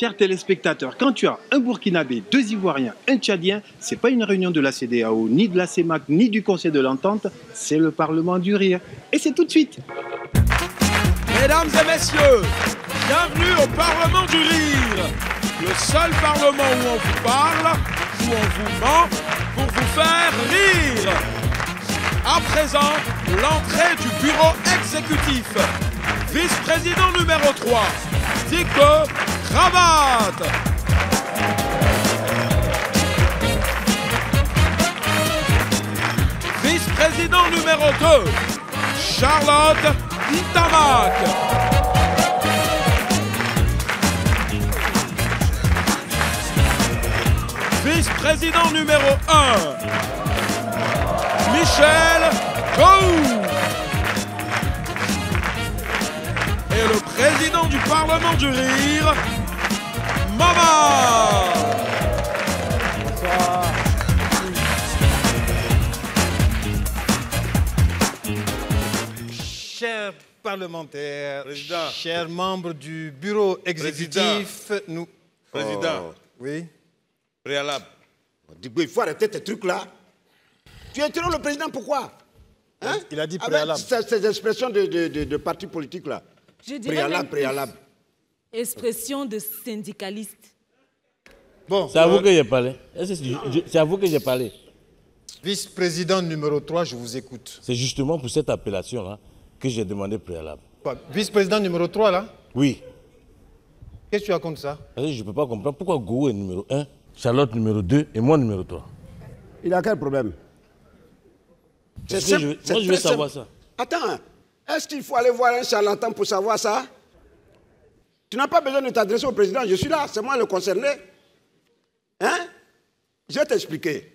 Chers téléspectateurs, quand tu as un Burkinabé, 2 Ivoiriens, un Tchadien, c'est pas une réunion de la CEDEAO, ni de la CEMAC, ni du Conseil de l'Entente, c'est le Parlement du Rire. Et c'est tout de suite. Mesdames et messieurs, bienvenue au Parlement du Rire, le seul parlement où on vous parle, où on vous ment, pour vous faire rire. À présent, l'entrée du bureau exécutif. Vice-président numéro 3, Dick-Cravate. Vice-président numéro 2, Charlotte Ntamak. Vice-président numéro 1, Michel Gou. Et le président du Parlement du Rire, Mama. Bonsoir. Chers parlementaires, chers membres du bureau exécutif, nous... Président. Oh, oui. Préalable. Il faut arrêter tes trucs-là. Tu interromps le président, pourquoi? Hein? Il a dit préalable. Avec ces expressions de partis politiques là. Je dirais préalable, préalable. Expression de syndicaliste. Bon, c'est à vous que j'ai parlé. C'est à vous que j'ai parlé. Vice-président numéro 3, je vous écoute. C'est justement pour cette appellation-là que j'ai demandé préalable. Vice-président numéro 3, là? Oui. Qu'est-ce que tu racontes ça? Je ne peux pas comprendre pourquoi Gou est numéro 1, Charlotte numéro 2 et moi numéro 3. Il a quel problème? Moi, je veux savoir ça. Attends, est-ce qu'il faut aller voir un charlatan pour savoir ça? Tu n'as pas besoin de t'adresser au président, je suis là, c'est moi le concerné. Hein? Je vais t'expliquer.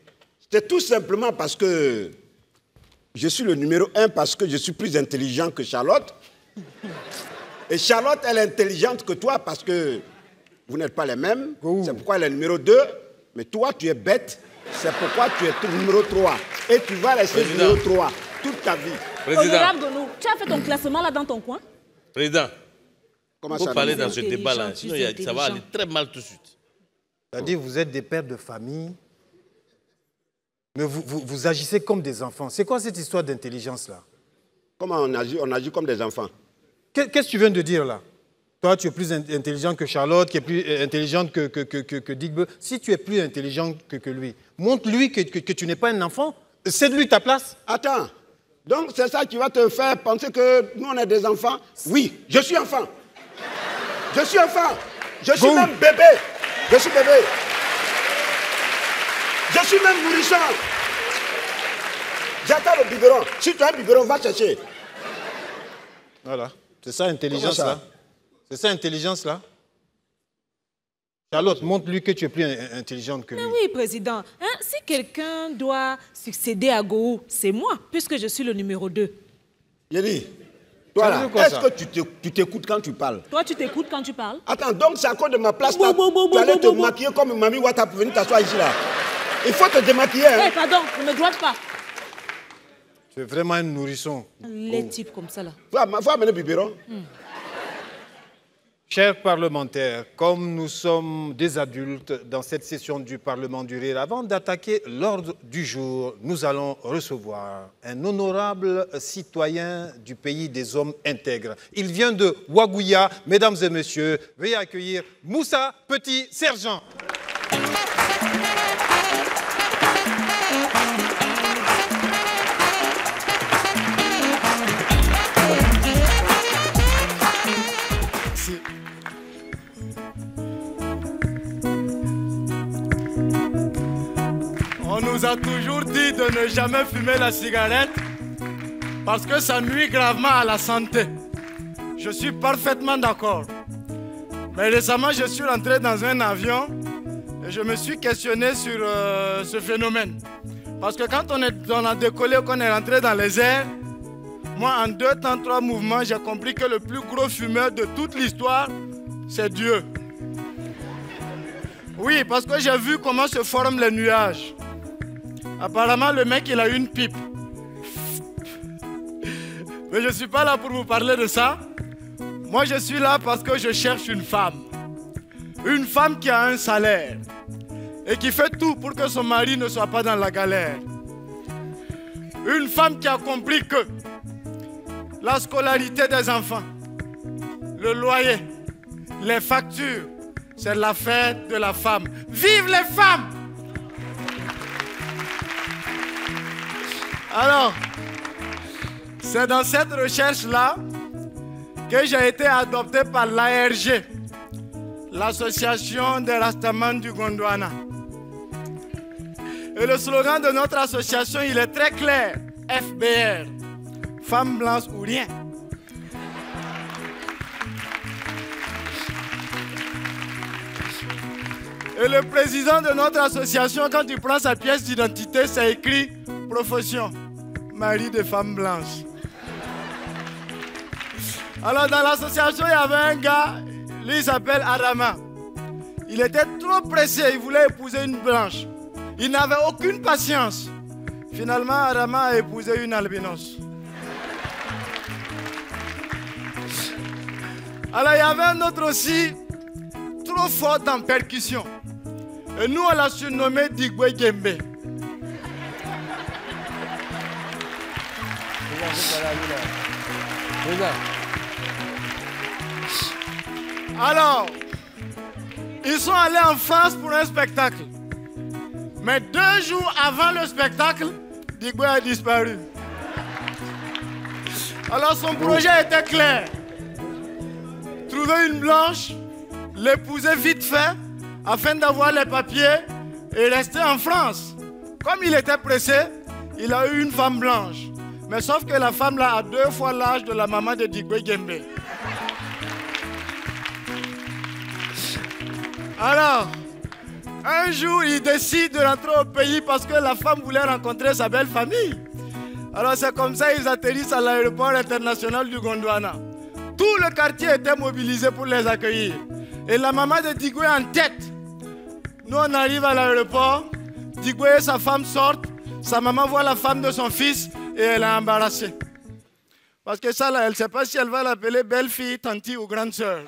C'est tout simplement parce que je suis le numéro 1, parce que je suis plus intelligent que Charlotte. Et Charlotte, elle est intelligente que toi parce que vous n'êtes pas les mêmes. C'est pourquoi elle est numéro 2. Mais toi, tu es bête. C'est pourquoi tu es numéro 3. Et tu vas rester numéro 3 toute ta vie. Honorable Gonou, tu as fait ton classement là dans ton coin? Président, comment faut ça parler dans ce débat-là, sinon ça va aller très mal tout de suite. C'est-à-dire, vous êtes des pères de famille, mais vous agissez comme des enfants. C'est quoi cette histoire d'intelligence-là? Comment on agit comme des enfants? Qu'est-ce que tu viens de dire là? Toi, tu es plus intelligent que Charlotte, qui est plus intelligente que Digbe. Si tu es plus intelligent que lui, montre-lui que tu n'es pas un enfant. Cède-lui ta place. Attends. Donc, c'est ça qui va te faire penser que nous, on est des enfants? Oui, je suis enfant. Je suis enfant. Je suis même bébé. Je suis bébé. Je suis même nourrisson. J'attends le biberon. Si tu as un biberon, va chercher. Voilà. C'est ça l'intelligence là? C'est ça l'intelligence là? Charlotte, montre-lui que tu es plus intelligente que lui. Mais oui, président. Hein, si quelqu'un doit succéder à Gou, c'est moi, puisque je suis le numéro 2. Yéli, toi là, est-ce que tu t'écoutes quand tu parles? Toi, tu t'écoutes quand tu parles? Attends, donc c'est à cause de ma place là, tu allais te maquiller comme Mamie Ouattara pour venir t'asseoir ici là. Il faut te démaquiller. Hein? Hey, pardon, ne me droite pas. Tu es vraiment un nourrisson. Les types comme ça là. Faut amener le biberon. Chers parlementaires, comme nous sommes des adultes dans cette session du Parlement du Rire, avant d'attaquer l'ordre du jour, nous allons recevoir un honorable citoyen du pays des hommes intègres. Il vient de Ouagouya. Mesdames et messieurs, veuillez accueillir Moussa Petit-Sergent. On nous a toujours dit de ne jamais fumer la cigarette parce que ça nuit gravement à la santé. Je suis parfaitement d'accord. Mais récemment, je suis rentré dans un avion et je me suis questionné sur ce phénomène. Parce que quand on a décollé, qu'on est rentré dans les airs, moi, en 2 temps, 3 mouvements, j'ai compris que le plus gros fumeur de toute l'histoire, c'est Dieu. Oui, parce que j'ai vu comment se forment les nuages. Apparemment, le mec, il a une pipe. Mais je ne suis pas là pour vous parler de ça. Moi, je suis là parce que je cherche une femme. Une femme qui a un salaire et qui fait tout pour que son mari ne soit pas dans la galère. Une femme qui a compris que la scolarité des enfants, le loyer, les factures, c'est la fête de la femme. Vive les femmes! Alors, c'est dans cette recherche-là que j'ai été adopté par l'ARG, l'Association des Rastamans du Gondwana. Et le slogan de notre association, il est très clair. FBR, Femmes blanches ou rien. Et le président de notre association, quand il prend sa pièce d'identité, c'est écrit profession, mari de femmes blanches. Alors dans l'association, il y avait un gars, lui il s'appelle Adama. Il était trop pressé, il voulait épouser une blanche. Il n'avait aucune patience. Finalement, Adama a épousé une albinos. Alors il y avait un autre aussi, trop fort en percussion. Et nous on l'a surnommé Digwe Gembe. Alors, ils sont allés en France pour un spectacle. Mais 2 jours avant le spectacle, Digwe a disparu. Alors son projet était clair. Trouver une blanche, l'épouser vite fait, afin d'avoir les papiers et rester en France. Comme il était pressé, il a eu une femme blanche. Mais sauf que la femme là a 2 fois l'âge de la maman de Digwe Gembe. Alors, un jour, il décide de rentrer au pays parce que la femme voulait rencontrer sa belle famille. Alors c'est comme ça qu'ils atterrissent à l'aéroport international du Gondwana. Tout le quartier était mobilisé pour les accueillir. Et la maman de Digwe en tête. Nous, on arrive à l'aéroport, Digwe et sa femme sortent, sa maman voit la femme de son fils et elle est embarrassée. Parce que ça, là, elle ne sait pas si elle va l'appeler belle-fille, tantie ou grande sœur.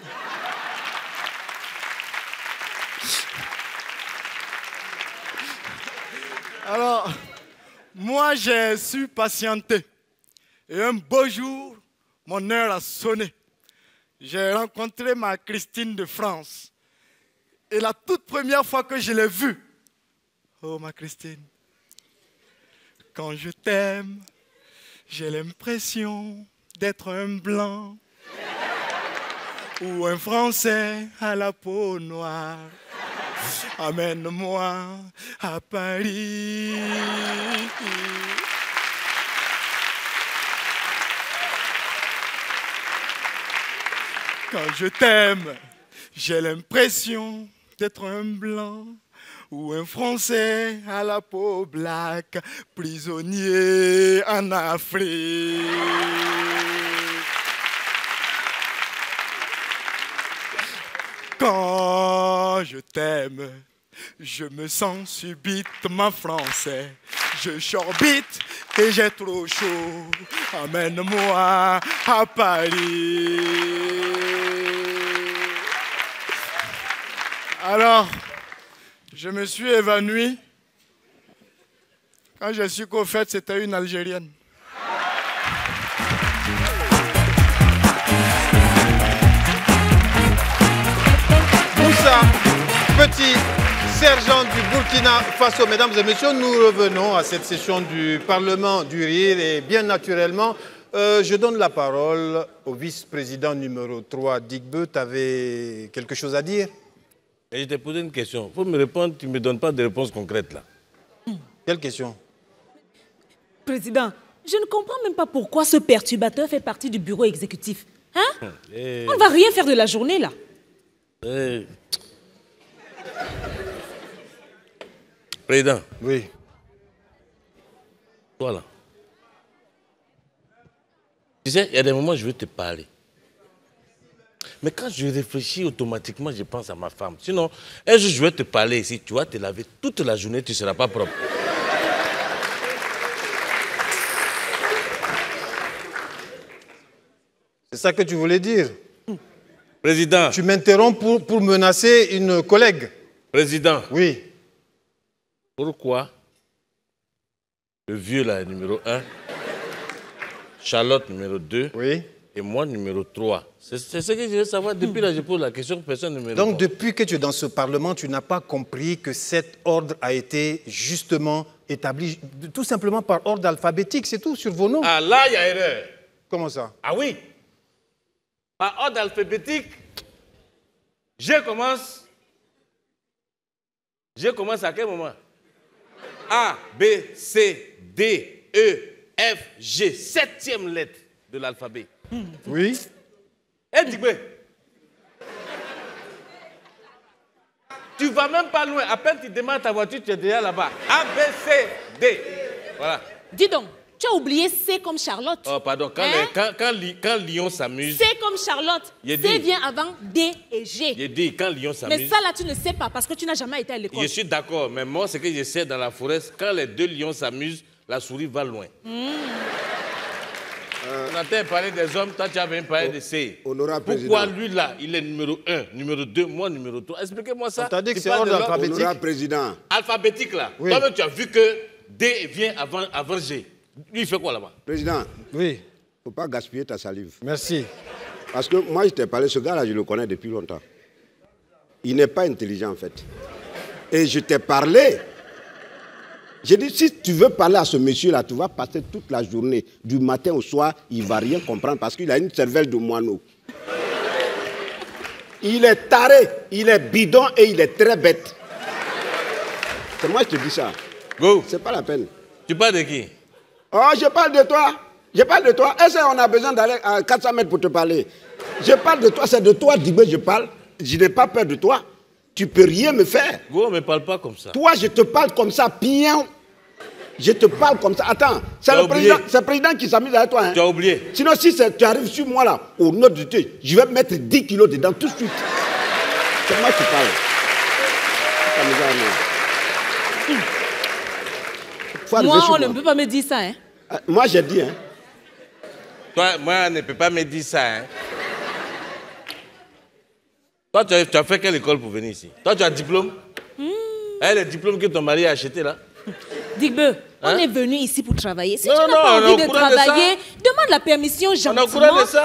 Alors, moi, j'ai su patienter. Et un beau jour, mon heure a sonné. J'ai rencontré ma Christine de France. Et la toute première fois que je l'ai vue, oh ma Christine, quand je t'aime, j'ai l'impression d'être un blanc ou un Français à la peau noire. Amène-moi à Paris. Quand je t'aime, j'ai l'impression d'être un blanc ou un Français à la peau black, prisonnier en Afrique. Quand je t'aime, je me sens subitement français. Je chorbite et j'ai trop chaud. Amène-moi à Paris. Alors, je me suis évanoui quand j'ai su qu'au fait, c'était une Algérienne. Moussa, petit sergent du Burkina Faso. Mesdames et messieurs, nous revenons à cette session du Parlement du Rire et bien naturellement, je donne la parole au vice-président numéro 3, Digbe. Tu avais quelque chose à dire? Et je t'ai posé une question. Il faut me répondre, tu ne me donnes pas de réponse concrète là. Quelle question? Président, je ne comprends même pas pourquoi ce perturbateur fait partie du bureau exécutif. Hein? On ne va rien faire de la journée là. Président. Oui. Voilà. Tu sais, il y a des moments où je veux te parler. Mais quand je réfléchis automatiquement, je pense à ma femme. Sinon, un jour, je vais te parler ici. Tu vas te laver toute la journée, tu ne seras pas propre. C'est ça que tu voulais dire? Président. Tu m'interromps pour menacer une collègue. Président. Oui. Pourquoi le vieux là, numéro 1, Charlotte numéro 2, oui, et moi numéro 3? C'est ce que je veux savoir. Depuis là, je pose la question, personne ne me répond. Donc, depuis que tu es dans ce Parlement, tu n'as pas compris que cet ordre a été justement établi tout simplement par ordre alphabétique, c'est tout, sur vos noms. Ah, là, il y a erreur. Comment ça? Ah oui. Par ordre alphabétique, je commence à quel moment? A, B, C, D, E, F, G. 7e lettre de l'alphabet. Oui. Eh, Digbe, tu vas même pas loin. À peine tu démarres ta voiture, tu es déjà là-bas. A, B, C, D. Voilà. Dis donc, tu as oublié C comme Charlotte. Oh, pardon. Quand Lyon s'amuse... C comme Charlotte. C vient avant D et G. J'ai dit, quand Lyon s'amuse... Mais ça, là, tu ne sais pas parce que tu n'as jamais été à l'école. Je suis d'accord, mais moi, ce que je sais dans la forêt, quand les deux lions s'amusent, la souris va loin. On a parlé des hommes, toi tu as même parlé de C. Pourquoi lui là, il est numéro 1, numéro 2, moi numéro 3? Expliquez-moi ça. On t'a dit que c'est ordre alphabétique. Honorable président. Alphabétique là. Oui. Toi-même tu as vu que D vient avant G. Lui il fait quoi là-bas? Président. Oui. Il ne faut pas gaspiller ta salive. Merci. Parce que moi je t'ai parlé, ce gars-là je le connais depuis longtemps. Il n'est pas intelligent en fait. Et je t'ai parlé. J'ai dit, si tu veux parler à ce monsieur-là, tu vas passer toute la journée, du matin au soir, il ne va rien comprendre parce qu'il a une cervelle de moineau. Il est taré, il est bidon et il est très bête. C'est moi qui te dis ça. Go. C'est pas la peine. Tu parles de qui? Oh, je parle de toi. Je parle de toi. Est-ce qu'on a besoin d'aller à 400 mètres pour te parler? Je parle de toi, c'est de toi, Digbe, je parle. Je n'ai pas peur de toi. Tu peux rien me faire. Go, ne me parle pas comme ça. Toi, je te parle comme ça, pion. Je te parle comme ça. Attends, c'est le président qui s'amuse avec toi. Hein. Tu as oublié. Sinon, si tu arrives sur moi là, au nom de Dieu, je vais mettre 10 kilos dedans tout de suite. C'est moi qui parle. Moi, on ne peut pas me dire ça. Hein. Moi, j'ai dit. Hein. Toi, moi, on ne peut pas me dire ça. Hein. Toi, tu as fait quelle école pour venir ici? Toi, tu as un diplôme? Le diplôme que ton mari a acheté là? Digbe, on est venu ici pour travailler. Si non, tu n'as pas envie de travailler, demande la permission gentiment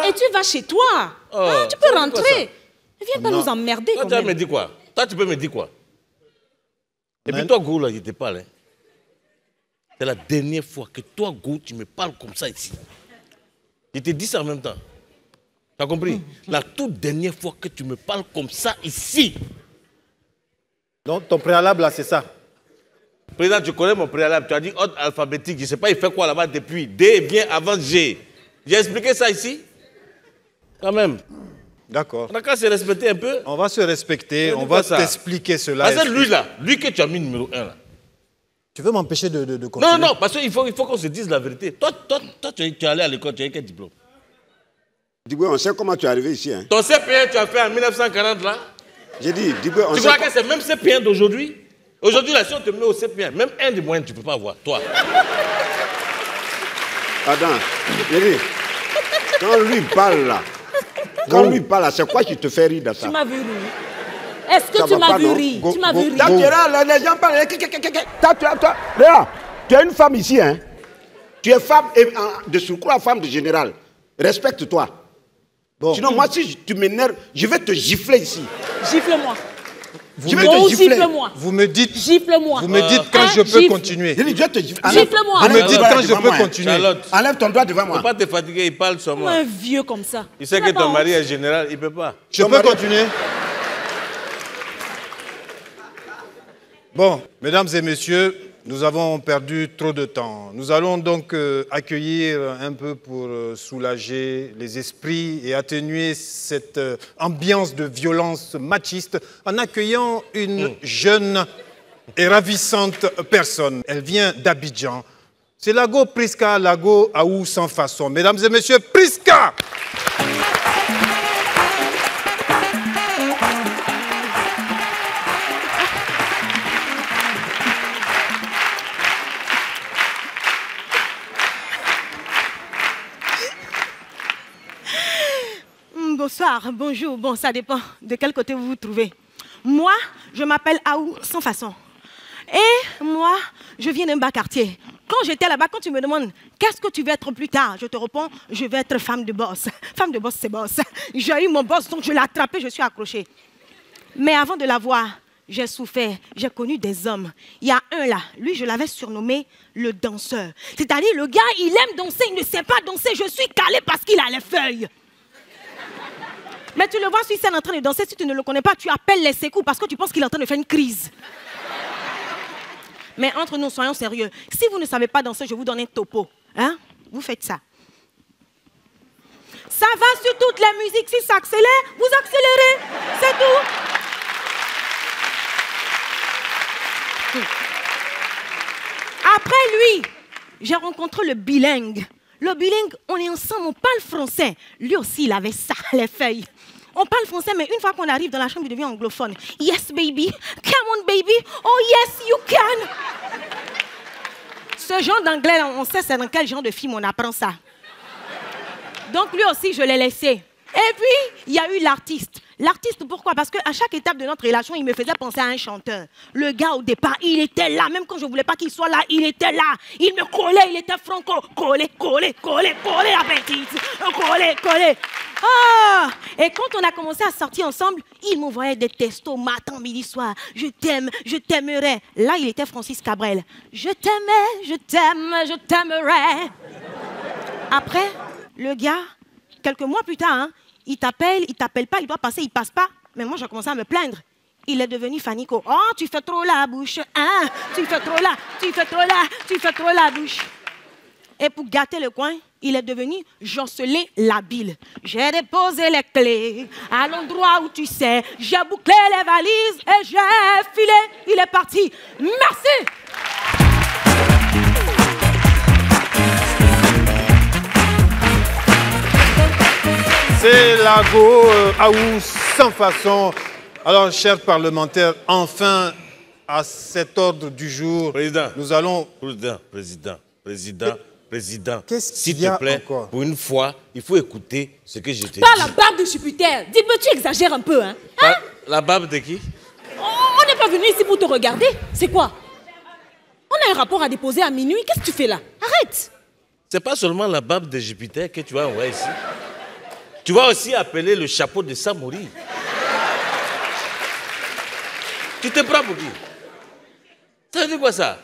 et tu vas chez toi. Oh, tu peux rentrer. Ne viens pas nous emmerder. Toi, tu me dis quoi? Toi, tu peux me dire quoi? Et puis toi, Gou, là, je te parle. Hein. C'est la dernière fois que toi, Gou, tu me parles comme ça ici. Je te dis ça en même temps. Tu as compris? La toute dernière fois que tu me parles comme ça ici. Donc, ton préalable, là, c'est ça. Président, tu connais mon préalable. Tu as dit ordre alphabétique. Je ne sais pas, il fait quoi là-bas depuis. D vient avant G. J'ai expliqué ça ici. Quand même. D'accord. On a qu'à se respecter un peu. On va se respecter. On va t'expliquer cela. Parce que lui, là, lui que tu as mis numéro 1, là. Tu veux m'empêcher de continuer? Non, non, parce qu'il faut qu'on se dise la vérité. Toi, tu es allé à l'école, tu as eu quel diplôme? Digbe, on sait comment tu es arrivé ici. Hein. Ton CP1, tu as fait en 1940, là? J'ai dit, Digbe, on sait... Tu crois que c'est même CP1 d'aujourd'hui? Aujourd'hui, là, si on te met au CP1, même un des moyens, tu ne peux pas avoir, toi. Attends, j'ai dit, quand lui parle là, c'est quoi qui te fait rire de ça? Tu m'as vu rire. Est-ce que tu m'as vu rire? Tu m'as vu rire. Quand tu es là, les gens parlent. Toi, Léa, tu es une femme ici, hein? Tu es femme, et de surcroît, femme de général. Respecte-toi. Bon. Sinon, moi, si tu m'énerves, je vais te gifler ici. Gifle-moi. Je vais te gifler. Gifle-moi. Vous me dites. Gifle-moi. Vous me dites quand je peux continuer. Je vais te gifler. Gifle-moi. Vous me dites quand je peux continuer. Charlotte. Enlève ton doigt devant moi. Il ne faut pas te fatiguer, il parle sur moi. Un vieux comme ça. Il sait que ton mari est général, il ne peut pas. Je peux continuer? Bon, mesdames et messieurs, nous avons perdu trop de temps. Nous allons donc accueillir un peu pour soulager les esprits et atténuer cette ambiance de violence machiste en accueillant une jeune et ravissante personne. Elle vient d'Abidjan. C'est Lago Priska, Lago Aou sans façon. Mesdames et messieurs, Priska! bonsoir, bonjour, bon, ça dépend de quel côté vous vous trouvez. Moi, je m'appelle Aou sans façon. Et moi, je viens d'un bas quartier. Quand j'étais là-bas, quand tu me demandes qu'est-ce que tu veux être plus tard, je te réponds, je vais être femme de boss. Femme de boss, c'est boss. J'ai eu mon boss, donc je l'ai attrapé, je suis accrochée. Mais avant de l'avoir, j'ai souffert, j'ai connu des hommes. Il y a un là, lui, je l'avais surnommé le danseur. C'est-à-dire, le gars, il aime danser, il ne sait pas danser. Je suis calée parce qu'il a les feuilles. Mais tu le vois sur scène en train de danser, si tu ne le connais pas, tu appelles les secours parce que tu penses qu'il est en train de faire une crise. Mais entre nous, soyons sérieux. Si vous ne savez pas danser, je vous donne un topo. Hein? Vous faites ça. Ça va sur toutes les musiques. Si ça accélère, vous accélérez. C'est tout. Après lui, j'ai rencontré le bilingue. Le bilingue, on est ensemble, on parle français. Lui aussi, il avait ça, les feuilles. On parle français, mais une fois qu'on arrive dans la chambre, il devient anglophone. Yes, baby. Come on, baby. Oh, yes, you can. Ce genre d'anglais, on sait c'est dans quel genre de film on apprend ça. Donc, lui aussi, je l'ai laissé. Et puis, il y a eu l'artiste. L'artiste, pourquoi? Parce qu'à chaque étape de notre relation, il me faisait penser à un chanteur. Le gars, au départ, il était là. Même quand je ne voulais pas qu'il soit là, il était là. Il me collait, il était franco. Collé, collé, collé, collé, la bêtise. Collé, collé. Ah! Et quand on a commencé à sortir ensemble, il m'envoyait des textos matin, midi, soir. Je t'aime, je t'aimerais. Là, il était Francis Cabrel. Je t'aimais, je t'aime, je t'aimerais. Après, le gars, quelques mois plus tard, hein, il t'appelle pas, il doit passer, il passe pas. Mais moi, j'ai commencé à me plaindre. Il est devenu Fanico. Oh, tu fais trop la bouche. Hein? Tu fais trop là, tu fais trop là, tu fais trop la bouche. Et pour gâter le coin, il est devenu Jocelyn Labille. J'ai déposé les clés à l'endroit où tu sais. J'ai bouclé les valises et j'ai filé. Il est parti. Merci. C'est Lago Aou sans façon. Alors, chers parlementaires, enfin, à cet ordre du jour, Président, nous allons... Président, Qu'est-ce s'il qu'il y a te plaît, encore? pour une fois, il faut écouter ce que je te dis. Pas la barbe de Jupiter. Dis-moi, tu exagères un peu, hein? La barbe de qui? On n'est pas venu ici pour te regarder. C'est quoi? On a un rapport à déposer à minuit. Qu'est-ce que tu fais là? Arrête. C'est pas seulement la barbe de Jupiter que tu vas envoyer ici. Tu vas aussi appeler le chapeau de Samori. Tu te prends pour qui? Ça veut dire quoi ça?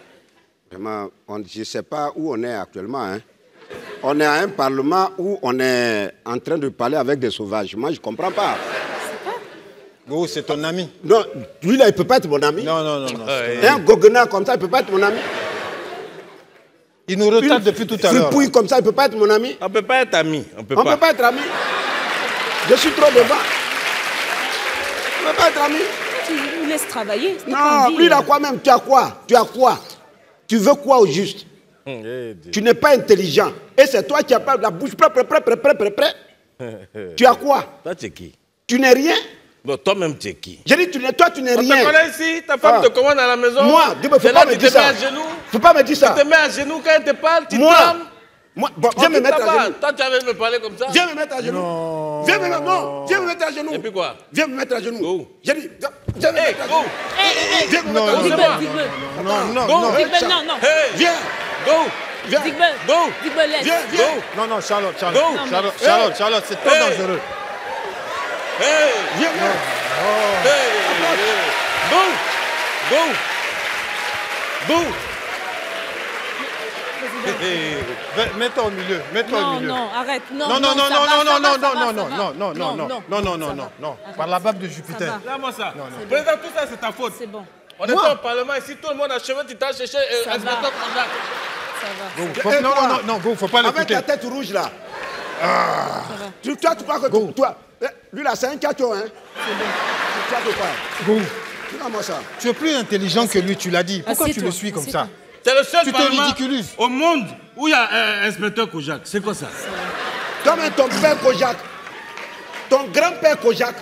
Vraiment, je ne sais pas où on est actuellement. Hein. On est à un parlement où on est en train de parler avec des sauvages. Moi, je ne comprends pas. Go, c'est ton ami. Non, lui là, il ne peut pas être mon ami. Non. Un goguenard comme ça, il ne peut pas être mon ami. Il nous retarde depuis tout à l'heure. Fripouille comme ça, il ne peut pas être mon ami. On ne peut pas être amis. On peut On ne peut pas être ami. Je suis trop devant. On ne peut pas être ami. Tu nous laisses travailler. Non, lui, il a quoi même? Tu as quoi? Tu veux quoi au juste? Tu n'es pas intelligent. Et c'est toi qui as pas la bouche prêt. Tu as quoi? Toi, tu es qui? Tu n'es rien. Bon, toi-même, tu es qui? J'ai dit, toi, tu n'es rien. On te connaît ici, ta femme te commande à la maison. Moi, il ne faut pas me dire ça. Faut pas me dire ça. Tu te mets à genoux quand elle te parle, tu Moi, viens me mettre à genoux. Toi, tu avais me parler comme ça? Viens me mettre à genoux. Viens me mettre à genoux. Et puis quoi? Viens me mettre à genoux. Go. J'ai dit, viens me mettre à genoux. Viens me mettre à genoux. Non. Viens. Go. Viens. Go. Viens. Non, Charlotte, Go. Charlotte, c'est trop dangereux. Hey. Viens. Go. Mets-toi au milieu. Non, arrête. Non. Non. Par la barbe de Jupiter. Regarde-moi ça. Président, tout ça, c'est ta faute. C'est bon. On était au Parlement ici, tout le monde a cheveux, tu t'as cherché Ça va. inspecteur contact. Ça va. Non, Go, faut pas Avec l'écouter. ta tête rouge là. Toi, tu crois que toi, lui là, c'est un cateau, hein? C'est bon. Tu crois que quoi? Go, Regarde-moi ça. tu es plus intelligent que lui, tu l'as dit. Pourquoi tu le suis comme ça? C'est le seul Tu te parlement ridiculises. au monde où il y a un inspecteur Kojak. C'est quoi ça? Toi-même, ton père Kojak, ton grand-père Kojak,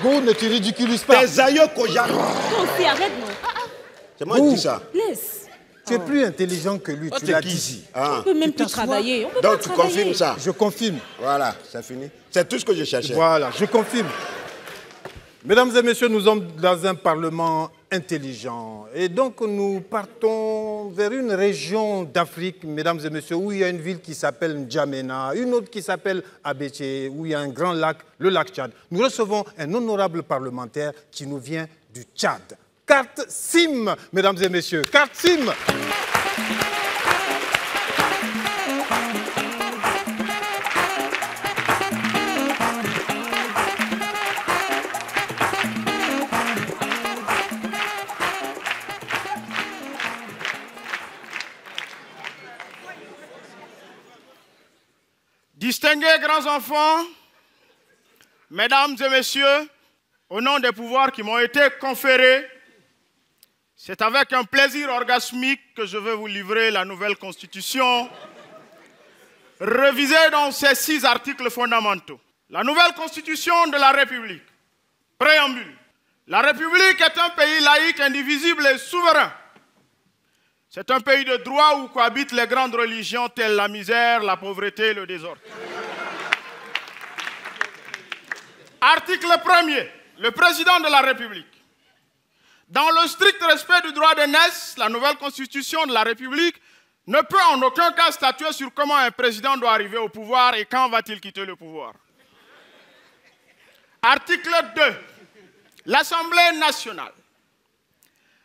Go, ne te ridiculise pas. tes aïeux Kojak. Toi aussi, arrête, non. C'est moi qui dis ça. Laisse. Tu es plus intelligent que lui, tu l'as dit. On ne peut même plus travailler. On peut Donc pas tu travailler. confirmes ça? Je confirme. Voilà, c'est fini. C'est tout ce que je cherchais. Voilà, je confirme. Mesdames et messieurs, nous sommes dans un parlement intelligent. Et donc, nous partons vers une région d'Afrique, mesdames et messieurs, où il y a une ville qui s'appelle N'Djamena, une autre qui s'appelle Abéché, où il y a un grand lac, le lac Tchad. Nous recevons un honorable parlementaire qui nous vient du Tchad. Carte SIM, mesdames et messieurs. Carte SIM. Distingués grands enfants, mesdames et messieurs, au nom des pouvoirs qui m'ont été conférés, c'est avec un plaisir orgasmique que je vais vous livrer la nouvelle Constitution, révisée dans ses 6 articles fondamentaux. La nouvelle Constitution de la République. Préambule. La République est un pays laïque, indivisible et souverain. C'est un pays de droit où cohabitent les grandes religions telles la misère, la pauvreté et le désordre. Article 1er. Le président de la République. Dans le strict respect du droit d'aînesse, la nouvelle constitution de la République ne peut en aucun cas statuer sur comment un président doit arriver au pouvoir et quand va-t-il quitter le pouvoir. Article 2. L'Assemblée nationale.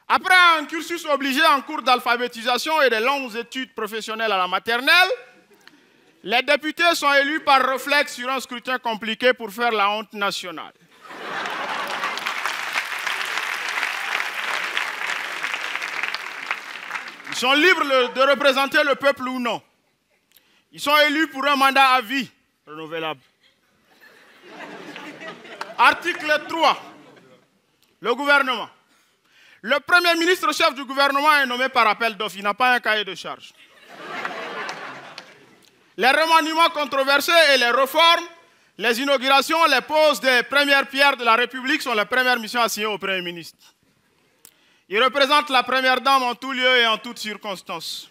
Après un cursus obligé en cours d'alphabétisation et de longues études professionnelles à la maternelle, les députés sont élus par réflexe sur un scrutin compliqué pour faire la honte nationale. Ils sont libres de représenter le peuple ou non. Ils sont élus pour un mandat à vie, renouvelable. Article 3. Le gouvernement. Le Premier ministre chef du gouvernement est nommé par appel d'offres. Il n'a pas un cahier de charge. Les remaniements controversés et les réformes, les inaugurations, les poses des premières pierres de la République sont les premières missions assignées au Premier ministre. Il représente la première dame en tout lieu et en toutes circonstances.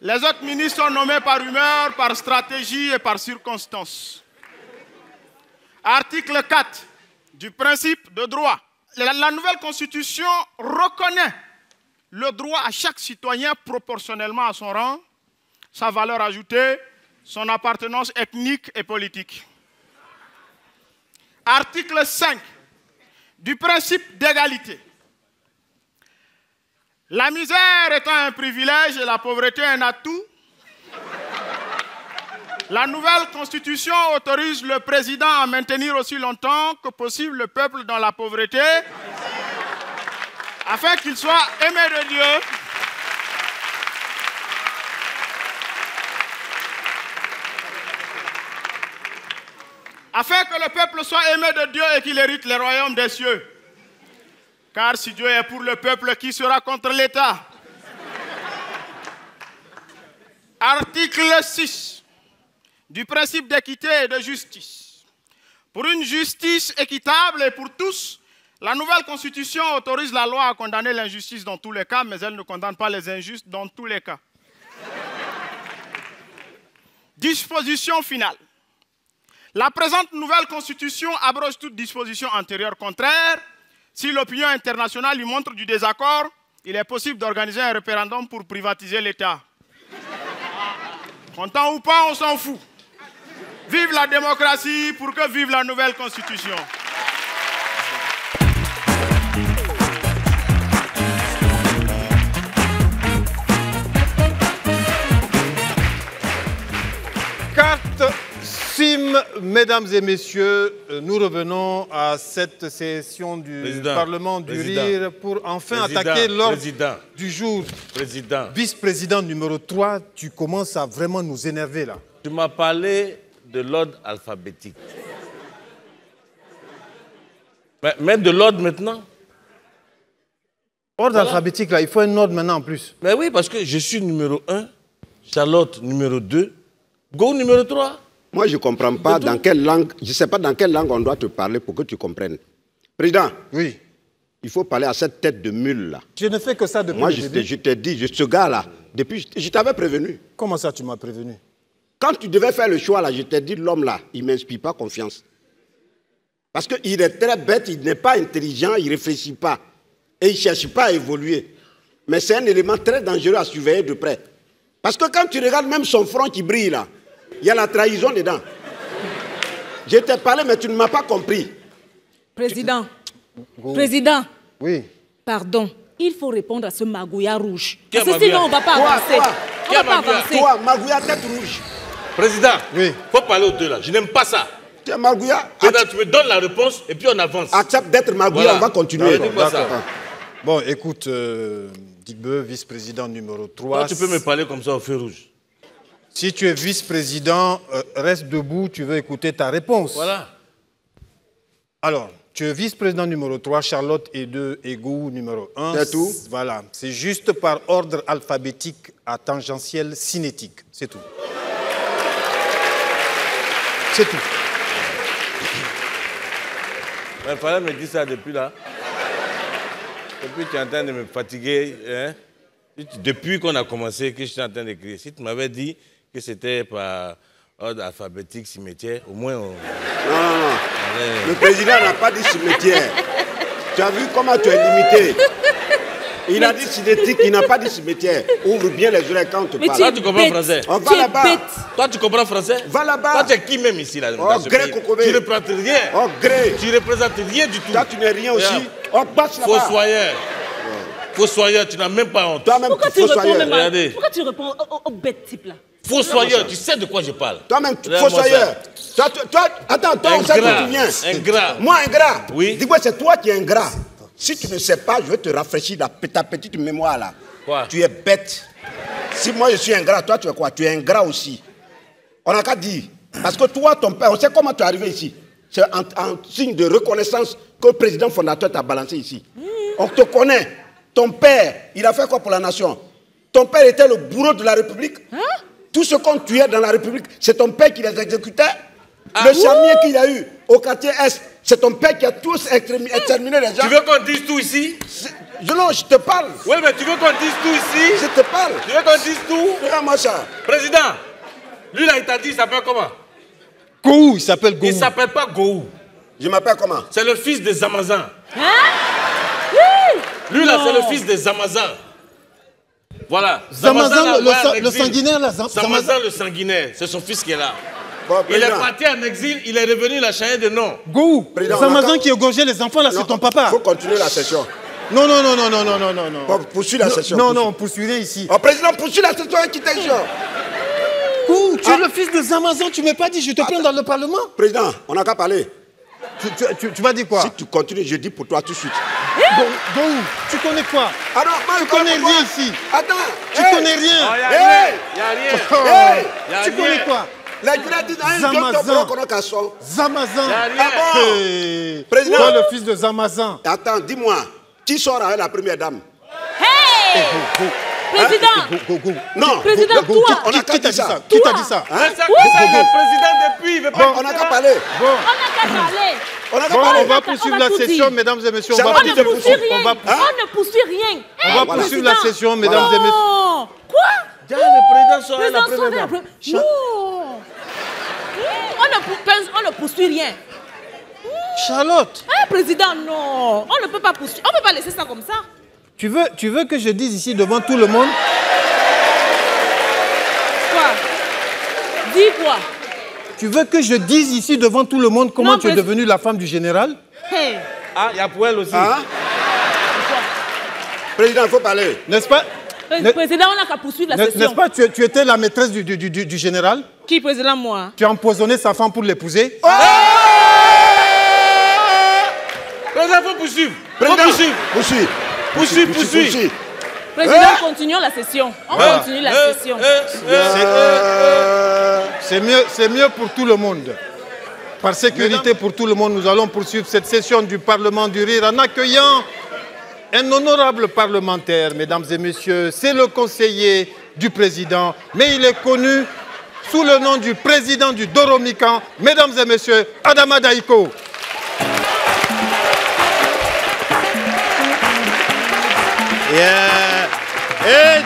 Les autres ministres sont nommés par humeur, par stratégie et par circonstance. Article 4 du principe de droit. La nouvelle Constitution reconnaît le droit à chaque citoyen proportionnellement à son rang, sa valeur ajoutée, son appartenance ethnique et politique. Article 5 du principe d'égalité. La misère étant un privilège et la pauvreté un atout, la nouvelle Constitution autorise le président à maintenir aussi longtemps que possible le peuple dans la pauvreté, afin qu'il soit aimé de Dieu, afin que le peuple soit aimé de Dieu et qu'il hérite les royaumes des cieux. Car si Dieu est pour le peuple, qui sera contre l'État? Article 6 du principe d'équité et de justice. Pour une justice équitable et pour tous, la nouvelle Constitution autorise la loi à condamner l'injustice dans tous les cas, mais elle ne condamne pas les injustes dans tous les cas. Disposition finale. La présente nouvelle Constitution abroge toute disposition antérieure contraire. Si l'opinion internationale lui montre du désaccord, il est possible d'organiser un référendum pour privatiser l'État. Content ou pas, on s'en fout. Vive la démocratie pour que vive la nouvelle Constitution. Carte SIM, mesdames et messieurs, nous revenons à cette session du Parlement du Rire pour enfin attaquer l'ordre du jour. Vice-président numéro 3, tu commences à vraiment nous énerver là. Tu m'as parlé de l'ordre alphabétique. Mais de l'ordre maintenant. Ordre alphabétique là, il faut un ordre maintenant en plus. Mais oui, parce que je suis numéro 1, Charlotte numéro 2, Go numéro 3. Moi, je ne comprends pas dans quelle langue, je ne sais pas dans quelle langue on doit te parler pour que tu comprennes. Président, oui. il faut parler à cette tête de mule là. Je ne fais que ça depuis Moi, le début. je t'ai dit, ce gars-là, depuis, je t'avais prévenu. Comment ça, tu m'as prévenu? Quand tu devais faire le choix là, je t'ai dit, l'homme là, il ne m'inspire pas confiance. Parce qu'il est très bête, il n'est pas intelligent, il ne réfléchit pas. Et il ne cherche pas à évoluer. Mais c'est un élément très dangereux à surveiller de près. Parce que quand tu regardes même son front qui brille là, il y a la trahison dedans. Je t'ai parlé, mais tu ne m'as pas compris. Président. Président. Oui. Pardon. Il faut répondre à ce magouilla rouge. Qui est Parce que sinon, on ne va pas avancer. On ne va pas avancer. Toi, magouilla tête rouge. Président, oui. Faut parler aux deux là. Je n'aime pas ça. Tu es magouilla. Tu me donnes la réponse et puis on avance. Accepte d'être magouilla, voilà. On va continuer. Bon, écoute, Digbe, vice-président numéro 3. Toi, tu peux me parler comme ça au feu rouge. Si tu es vice-président, reste debout, tu veux écouter ta réponse. Voilà. Alors, tu es vice-président numéro 3, Charlotte Égou numéro 1. C'est tout. Voilà. C'est juste par ordre alphabétique à tangentiel cinétique. C'est tout. C'est tout. Il fallait me dire ça depuis là. Depuis tu es en train de me fatiguer. Hein? Depuis qu'on a commencé, que je suis en train d'écrire. Si tu m'avais dit que c'était par ordre alphabétique, cimetière, au moins on... Non. Le président n'a pas dit cimetière. Tu as vu comment tu es limité. Il a dit cinétique, il n'a pas dit cimetière. Ouvre bien les oreilles quand on te parle. Toi, tu comprends français? On va là-bas. Toi, tu comprends français? Va là-bas. Toi, tu es qui même ici là, dans ce pays? Tu ne représentes rien. Oh, gré. Tu ne représentes rien du tout. Toi, tu n'es rien aussi. On passe là-bas. Fossoyeur. Fossoyeur, tu n'as même pas honte. Toi-même, pourquoi tu réponds Pourquoi tu réponds au bête type là? Fossoyeur, tu sais de quoi je parle. Toi-même, fossoyeur. Attends, toi, on sait d'où tu viens. Ingrat. Moi, ingrat. Oui. Dis-moi, c'est toi qui es ingrat. Si tu ne sais pas, je vais te rafraîchir ta petite mémoire là. Quoi? Tu es bête. Si moi je suis ingrat, toi tu es quoi? Tu es ingrat aussi. On n'a qu'à dire. Parce que toi, ton père, on sait comment tu es arrivé ici. C'est en signe de reconnaissance que le président fondateur t'a balancé ici. On te connaît. Ton père, il a fait quoi pour la nation? Ton père était le bourreau de la République. Tout ce qu'on tuait dans la République, c'est ton père qui les exécutait. Le charnier qu'il a eu au quartier Est, c'est ton père qui a tous exterminé les gens. Tu veux qu'on dise tout ici? Non, je te parle. Oui, mais tu veux qu'on dise tout ici? Je te parle. Tu veux qu'on dise tout? Regarde-moi ça. Président, lui là, il t'a dit, il s'appelle comment? Gohou, il s'appelle Gohou. Il s'appelle pas Gohou. Je m'appelle comment? C'est le fils des Amazans. Hein? Lui là, c'est le fils des Amazans. Voilà. Zamazan, le sanguinaire là. Zamazan, le sanguinaire. C'est son fils qui est là. Bon, il est parti en exil, il est revenu, il a changé de nom. Gohou, Zamazan qui égorgeait les enfants là, c'est ton papa. Il faut continuer la session. Non. Poursuis la session. Non, poursuis rien ici. Oh, président, poursuis la session et quitte les gens. Gohou, tu es le fils de Zamazan, tu ne m'as pas dit, je te plains dans le Parlement. Président, on n'a qu'à parler. Tu vas dire quoi? Si tu continues, je dis pour toi tout de suite. Gohou, tu connais quoi? Alors, tu connais rien ici. Attends. Tu connais rien. Il n'y a rien. Tu connais quoi? La Guinée dit Zamazan. Zamazan. Président. Toi, le fils de Zamazan. Attends, dis-moi, qui sort avec la première dame? Hey! Président. Non. Président, toi. On a qu'à dire ça. Qui t'a dit ça? C'est le président depuis, il veut pas. On n'a qu'à parler. On n'a qu'à parler. On va poursuivre la session, mesdames et messieurs. On ne poursuit rien. On ne poursuit rien. On va poursuivre la session, mesdames et messieurs. Quoi? Le président sort à la première dame. Non. On ne poursuit rien. Charlotte. Président, non. On ne peut pas poursuivre. On ne peut pas laisser ça comme ça. Tu veux que je dise ici devant tout le monde? Quoi? Dis quoi? Tu veux que je dise ici devant tout le monde comment tu es devenue la femme du général? Hey. Ah, il y a pour elle aussi. Hein? Président, il faut parler. N'est-ce pas? Président, on n'a qu'à poursuivre la session. N'est-ce pas, tu étais la maîtresse du général? Qui, président, moi? Tu as empoisonné sa femme pour l'épouser? Président, il faut poursuivre. Poursuivre. Président, continuons la session. On continue la session. C'est mieux pour tout le monde. Par sécurité pour tout le monde, nous allons poursuivre cette session du Parlement du Rire en accueillant un honorable parlementaire, mesdames et messieurs. C'est le conseiller du président, mais il est connu sous le nom du président du Doromican, mesdames et messieurs, Adama Daïko. Yeah. Et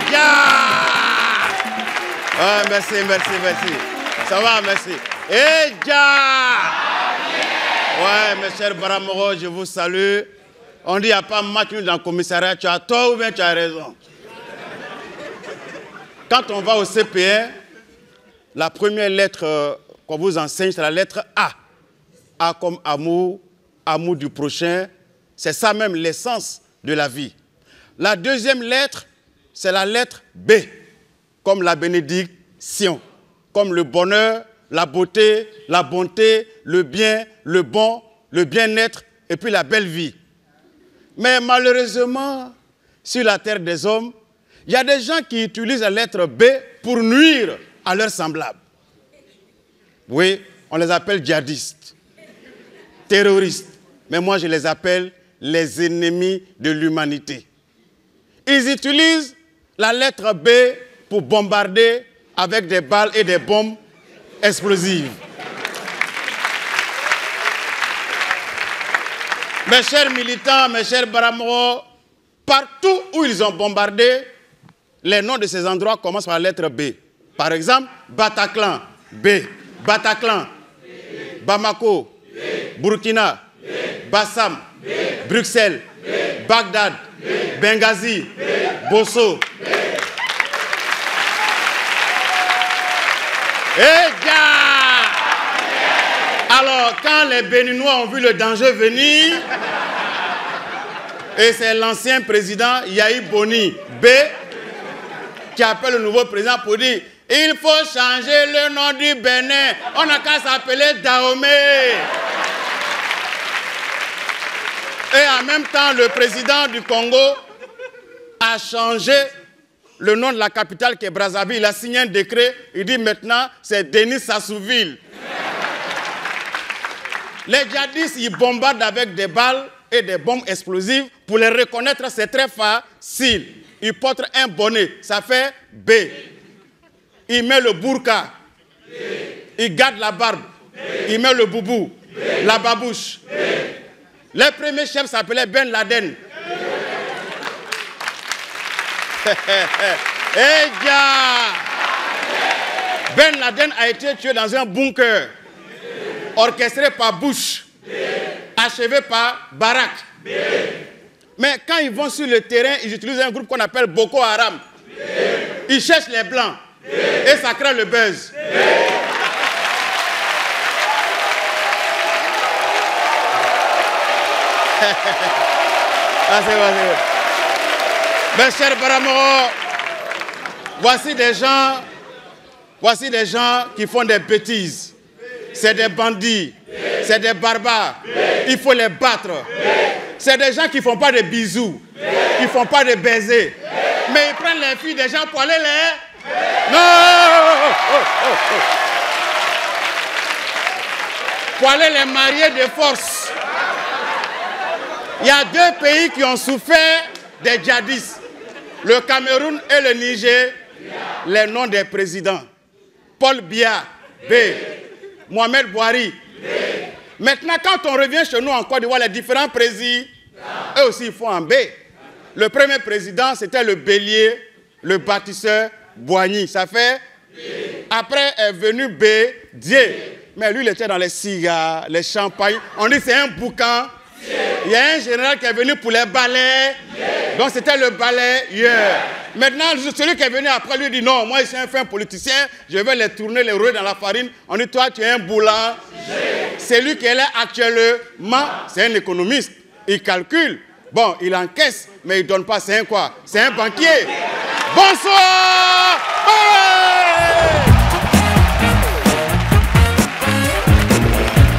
merci, merci, merci. Ça va, merci. Et ouais, mes chers Baramoro, je vous salue. On dit qu'il n'y a pas match dans le commissariat. Tu as tort ou bien tu as raison. Quand on va au CPN, la première lettre qu'on vous enseigne, c'est la lettre A. A comme amour, amour du prochain. C'est ça même l'essence de la vie. La deuxième lettre, c'est la lettre B, comme la bénédiction, comme le bonheur, la beauté, la bonté, le bien, le bon, le bien-être et puis la belle vie. Mais malheureusement, sur la terre des hommes, il y a des gens qui utilisent la lettre B pour nuire à leurs semblables. Oui, on les appelle djihadistes, terroristes, mais moi je les appelle les ennemis de l'humanité. Ils utilisent la lettre B pour bombarder avec des balles et des bombes explosives. Mes chers militants, mes chers Baramoro, partout où ils ont bombardé, les noms de ces endroits commencent par la lettre B. Par exemple, Bataclan, B. Bataclan, B. Bamako, B. Burkina, B. Bassam, B. Bruxelles, B. Bagdad, B. Benghazi, B. Bosso. B. Alors, quand les Béninois ont vu le danger venir, et c'est l'ancien président Yahi Boni, B, qui appelle le nouveau président pour dire « Il faut changer le nom du Bénin, on n'a qu'à s'appeler Dahomey ». Et en même temps, le président du Congo a changé le nom de la capitale qui est Brazzaville. Il a signé un décret, il dit maintenant c'est Denis Sassouville. Les djihadistes, ils bombardent avec des balles et des bombes explosives. Pour les reconnaître, c'est très facile. Ils portent un bonnet, ça fait B. Il met le burqa. B. Il garde la barbe. B. Il met le boubou. B. La babouche. B. Les premiers chefs s'appelaient Ben Laden. Ben Laden a été tué dans un bunker orchestré par Bush, achevé par Barak. Mais quand ils vont sur le terrain, ils utilisent un groupe qu'on appelle Boko Haram. Ils cherchent les blancs et ça crée le buzz. Ah, c'est bon. Mes chers Baramoro, voici des gens qui font des bêtises. C'est des bandits, c'est des barbares. Il faut les battre. C'est des gens qui ne font pas de bisous, qui ne font pas de baisers. Mais ils prennent les filles des gens pour aller les... Non! Pour aller les marier de force. Il y a deux pays qui ont souffert des djihadistes. Le Cameroun et le Niger. Les noms des présidents. Paul Biya, B. Mohamed Bouhari. Maintenant, quand on revient chez nous en Côte d'Ivoire, les différents présidents, eux aussi, ils font en B. Le premier président, c'était le bélier, le bâtisseur Boigny. Ça fait B. Après est venu B, Dieu. Mais lui, il était dans les cigares, les champagnes. On dit c'est un boucan. Il y a un général qui est venu pour les balais. Donc c'était le balayeur. Maintenant, celui qui est venu après lui dit non, moi je suis un fin politicien, je vais les tourner, les rouler dans la farine. On dit toi tu es un boulanger. C'est lui qui est là actuellement, c'est un économiste. Il calcule, bon, il encaisse, mais il ne donne pas. C'est un quoi? C'est un banquier. Bonsoir!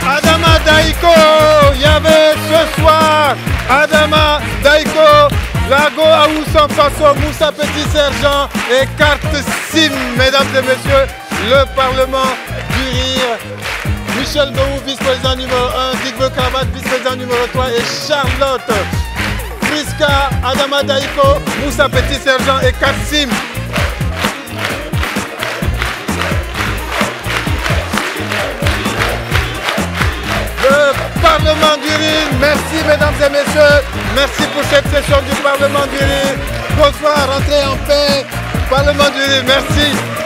Adama Daiko, il y avait ce soir Adama Daiko, Lago Aoussan Faso, Moussa Petit Sergent et Carte Sim, mesdames et messieurs, le Parlement du Rire. Michel Behou, vice-président numéro 1, Digbe Kravat, vice-président numéro 3 et Charlotte Friska, Adama Daiko, Moussa Petit Sergent et Carte Sim. Le Parlement du Rire, merci mesdames et messieurs, merci pour cette session du Parlement du Rire. bonsoir, rentrez en paix. Parlement du Rire, merci.